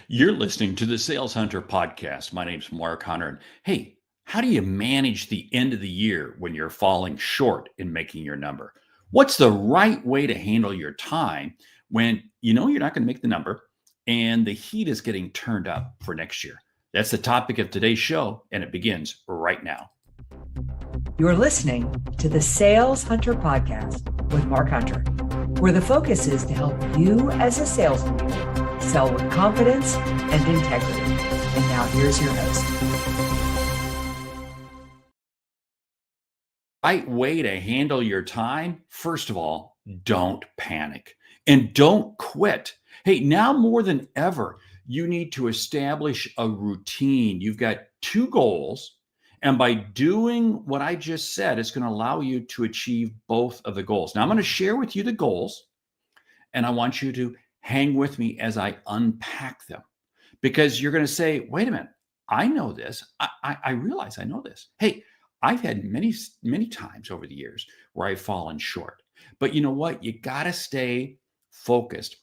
You're listening to the Sales Hunter podcast. My name's Mark Hunter. And hey, how do you manage the end of the year when you're falling short in making your number? What's the right way to handle your time when you know you're not going to make the number and the heat is getting turned up for next year? That's the topic of today's show, and it begins right now. You're listening to the Sales Hunter podcast with Mark Hunter, where the focus is to help you as a sales leader sell with confidence and integrity. And now here's your host. Right way to handle your time. First of all, don't panic and don't quit. Hey, now more than ever, you need to establish a routine. You've got two goals. And by doing what I just said, it's going to allow you to achieve both of the goals. Now, I'm going to share with you the goals, and I want you to hang with me as I unpack them, because you're going to say, wait a minute, I know this. I realize I know this. Hey, I've had many times over the years where I've fallen short. But you know what? You got to stay focused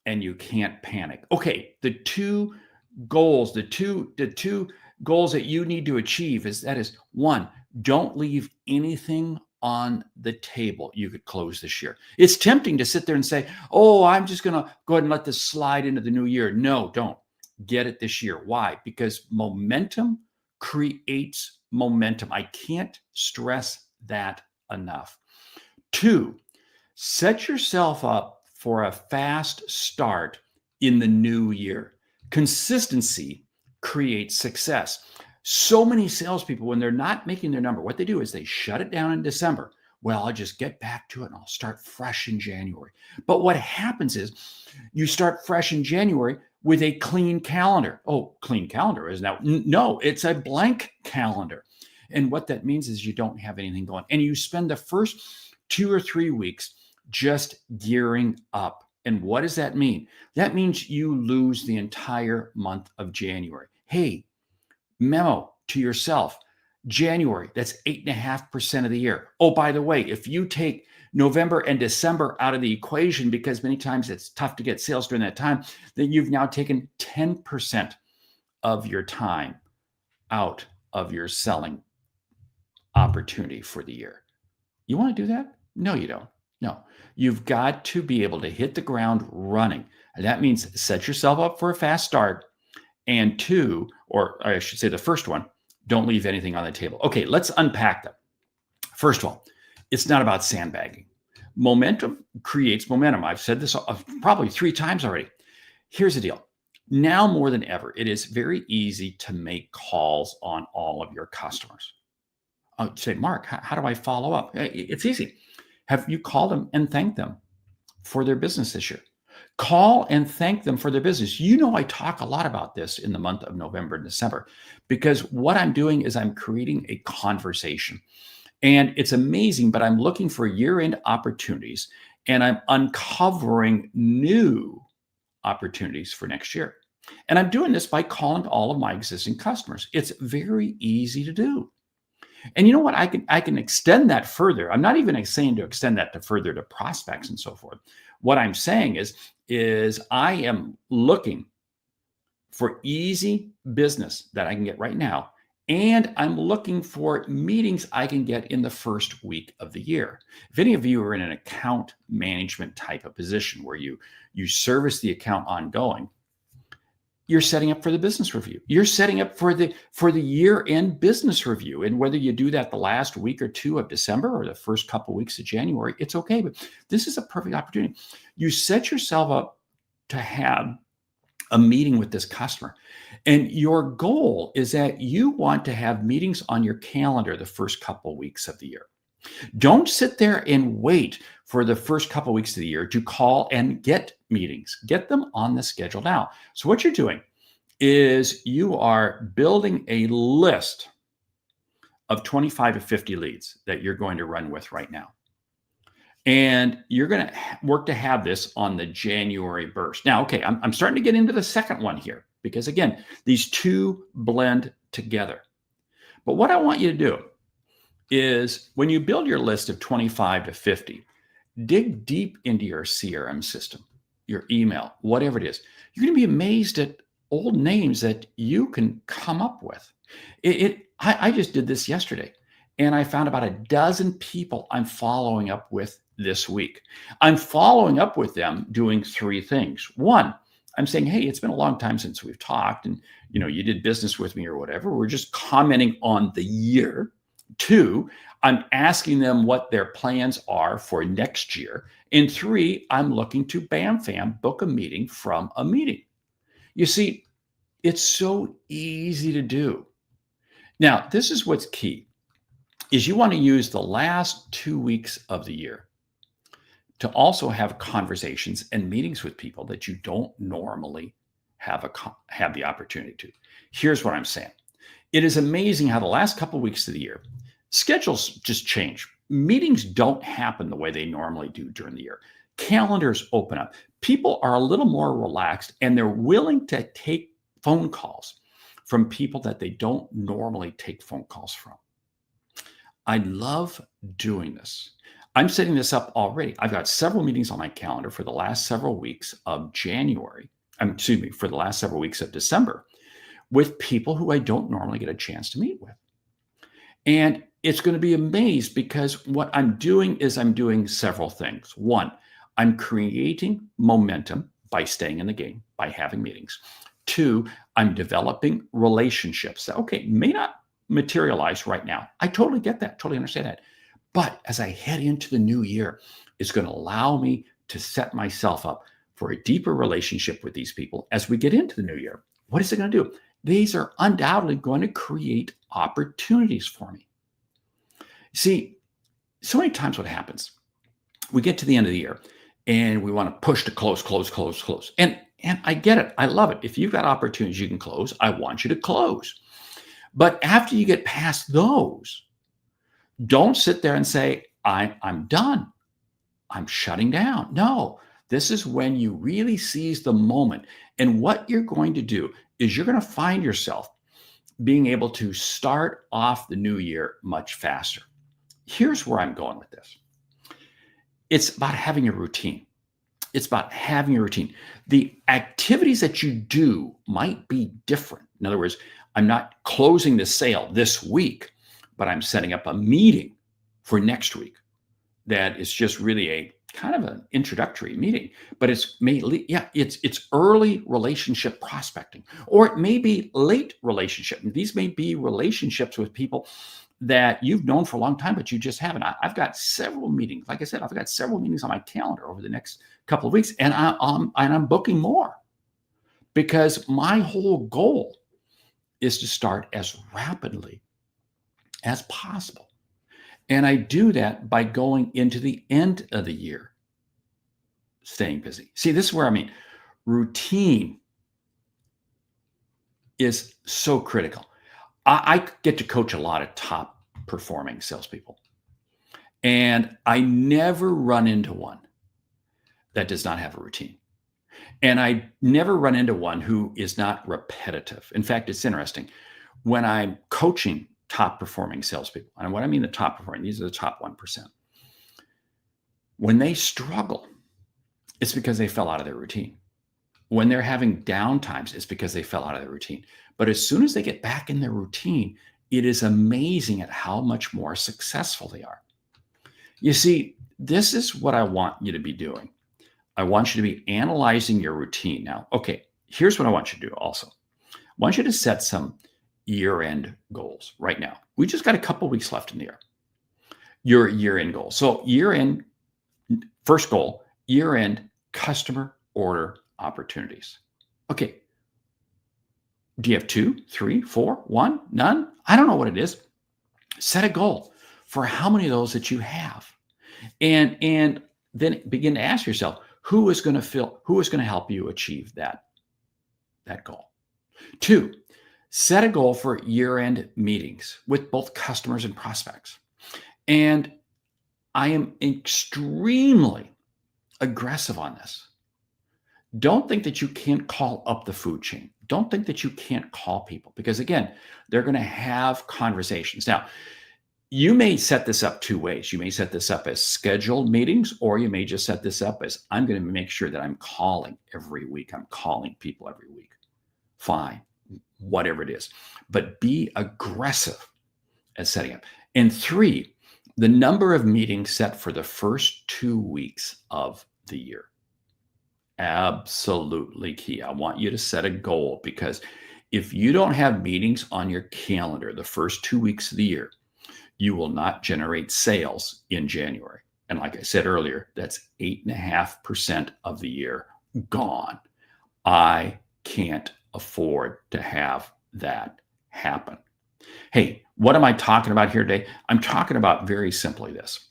and you can't panic. Okay, the two goals that you need to achieve is one, don't leave anything on the table you could close this year. It's tempting to sit there and say, oh, I'm just going to go ahead and let this slide into the new year. No, don't. Get it this year. Why? Because momentum creates momentum. I can't stress that enough. Two, set yourself up for a fast start in the new year. Consistency creates success. So many salespeople, when they're not making their number, what they do is they shut it down in December. Well, I'll just get back to it and I'll start fresh in January. But what happens is you start fresh in January with a clean calendar. Oh, clean calendar is now, no, it's a blank calendar. And what that means is you don't have anything going. And you spend the first 2 or 3 weeks just gearing up. And what does that mean? That means you lose the entire month of January. Hey, memo to yourself, January, that's 8.5% of the year. Oh, by the way, if you take November and December out of the equation, because many times it's tough to get sales during that time, then you've now taken 10% of your time out of your selling opportunity for the year. You want to do that? No, you don't. No, you've got to be able to hit the ground running. And that means set yourself up for a fast start. And two, or I should say the first one, don't leave anything on the table. Okay, let's unpack them. First of all, it's not about sandbagging. Momentum creates momentum. I've said this probably 3 times already. Here's the deal. Now more than ever, it is very easy to make calls on all of your customers. I'll say, Mark, how do I follow up? It's easy. Have you called them and thanked them for their business this year? Call and thank them for their business. You know, I talk a lot about this in the month of November and December, because what I'm doing is I'm creating a conversation. And it's amazing, but I'm looking for year-end opportunities and I'm uncovering new opportunities for next year. And I'm doing this by calling all of my existing customers. It's very easy to do. And you know what? I can extend that further. I'm not even saying to extend that to further to prospects and so forth. What I'm saying is I am looking for easy business that I can get right now. And I'm looking for meetings I can get in the first week of the year. If any of you are in an account management type of position where you service the account ongoing, you're setting up for the business review. You're setting up for the year-end business review. And whether you do that the last week or 2 of December or the first couple of weeks of January, it's okay. But this is a perfect opportunity. You set yourself up to have a meeting with this customer. And your goal is that you want to have meetings on your calendar the first couple of weeks of the year. Don't sit there and wait for the first couple of weeks of the year to call and get meetings. Get them on the schedule now. So what you're doing is you are building a list of 25 to 50 leads that you're going to run with right now. And you're going to work to have this on the January burst. Now, okay, I'm starting to get into the second one here because, again, these two blend together. But what I want you to do is when you build your list of 25 to 50, dig deep into your CRM system, your email, whatever it is. You're going to be amazed at old names that you can come up with. I just did this yesterday, and I found about a dozen people I'm following up with this week. I'm following up with them doing three things. One, I'm saying, hey, it's been a long time since we've talked, and you did business with me or whatever. We're just commenting on the year. Two, I'm asking them what their plans are for next year. And three, I'm looking to BAMFAM book a meeting from a meeting. You see, it's so easy to do. Now, this is what's key, is you want to use the last 2 weeks of the year to also have conversations and meetings with people that you don't normally have the opportunity to. Here's what I'm saying. It is amazing how the last couple of weeks of the year, schedules just change. Meetings don't happen the way they normally do during the year. Calendars open up. People are a little more relaxed, and they're willing to take phone calls from people that they don't normally take phone calls from. I love doing this. I'm setting this up already. I've got several meetings on my calendar for the last several weeks of January. For the last several weeks of December with people who I don't normally get a chance to meet with. And it's going to be amazed because what I'm doing is I'm doing several things. One, I'm creating momentum by staying in the game, by having meetings. Two, I'm developing relationships that, may not materialize right now. I totally get that, totally understand that. But as I head into the new year, it's going to allow me to set myself up for a deeper relationship with these people as we get into the new year. What is it going to do? These are undoubtedly going to create opportunities for me. See, so many times what happens, we get to the end of the year and we want to push to close. And I get it. I love it. If you've got opportunities you can close, I want you to close. But after you get past those, don't sit there and say, I'm done. I'm shutting down. No, this is when you really seize the moment. And what you're going to do is you're going to find yourself being able to start off the new year much faster. Here's where I'm going with this. It's about having a routine. It's about having a routine. The activities that you do might be different. In other words, I'm not closing the sale this week, but I'm setting up a meeting for next week that is just really a kind of an introductory meeting, but it's early relationship prospecting, or it may be late relationship. And these may be relationships with people that you've known for a long time, but you just haven't. I've got several meetings. Like I said, I've got several meetings on my calendar over the next couple of weeks, and I'm booking more because my whole goal is to start as rapidly as possible. And I do that by going into the end of the year, staying busy. See, this is where routine is so critical. I get to coach a lot of top performing salespeople, and I never run into one that does not have a routine. And I never run into one who is not repetitive. In fact, it's interesting. When I'm coaching top performing salespeople, and what I mean the top performing, these are the top 1%. When they struggle, it's because they fell out of their routine. When they're having down times, it's because they fell out of their routine. But as soon as they get back in their routine, it is amazing at how much more successful they are. You see, this is what I want you to be doing. I want you to be analyzing your routine. Now, here's what I want you to do also. I want you to set some year-end goals right now. We just got a couple weeks left in the year. Your year-end goal. So year-end, first goal, year-end customer order opportunities. Okay. Do you have 2, 3, 4, 1, none? I don't know what it is. Set a goal for how many of those that you have. And then begin to ask yourself, who is going to help you achieve that goal? 2, set a goal for year-end meetings with both customers and prospects. And I am extremely aggressive on this. Don't think that you can't call up the food chain. Don't think that you can't call people because, again, they're going to have conversations. Now, you may set this up 2 ways. You may set this up as scheduled meetings, or you may just set this up as I'm going to make sure that I'm calling every week. I'm calling people every week. fine, whatever it is. But be aggressive at setting up. And 3, the number of meetings set for the first 2 weeks of the year. Absolutely key. I want you to set a goal, because if you don't have meetings on your calendar the first 2 weeks of the year, you will not generate sales in January. And like I said earlier, that's 8.5% of the year gone. I can't afford to have that happen. Hey, what am I talking about here today? I'm talking about very simply this.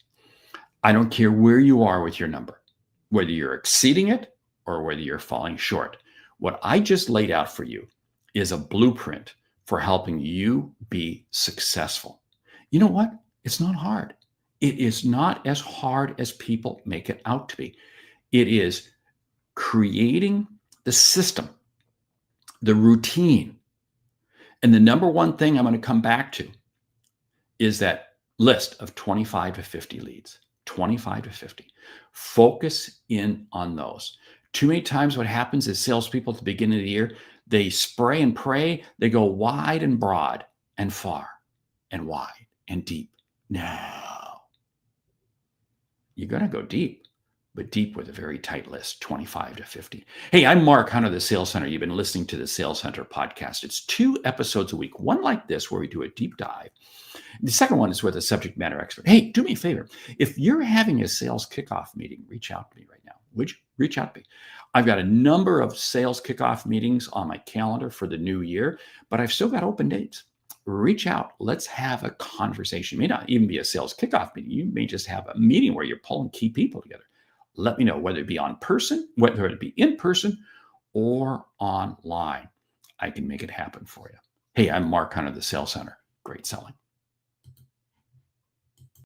I don't care where you are with your number, whether you're exceeding it or whether you're falling short. What I just laid out for you is a blueprint for helping you be successful. You know what? It's not hard. It is not as hard as people make it out to be. It is creating the system, the routine. And the number one thing I'm going to come back to is that list of 25 to 50 leads, 25 to 50. Focus in on those. Too many times what happens is salespeople at the beginning of the year, they spray and pray. They go wide and broad and far and wide and deep. No, you're going to go deep, but deep with a very tight list, 25 to 50. Hey, I'm Mark Hunter, the Sales Hunter. You've been listening to the Sales Hunter podcast. It's 2 episodes a week, one like this where we do a deep dive. The second one is with a subject matter expert. Hey, do me a favor. If you're having a sales kickoff meeting, reach out to me right now. Would you reach out to me? I've got a number of sales kickoff meetings on my calendar for the new year, but I've still got open dates. Reach out. Let's have a conversation. It may not even be a sales kickoff meeting. You may just have a meeting where you're pulling key people together. Let me know whether it be whether it be in person or online. I can make it happen for you. Hey, I'm Mark Hunter, the Sales Hunter. Great selling.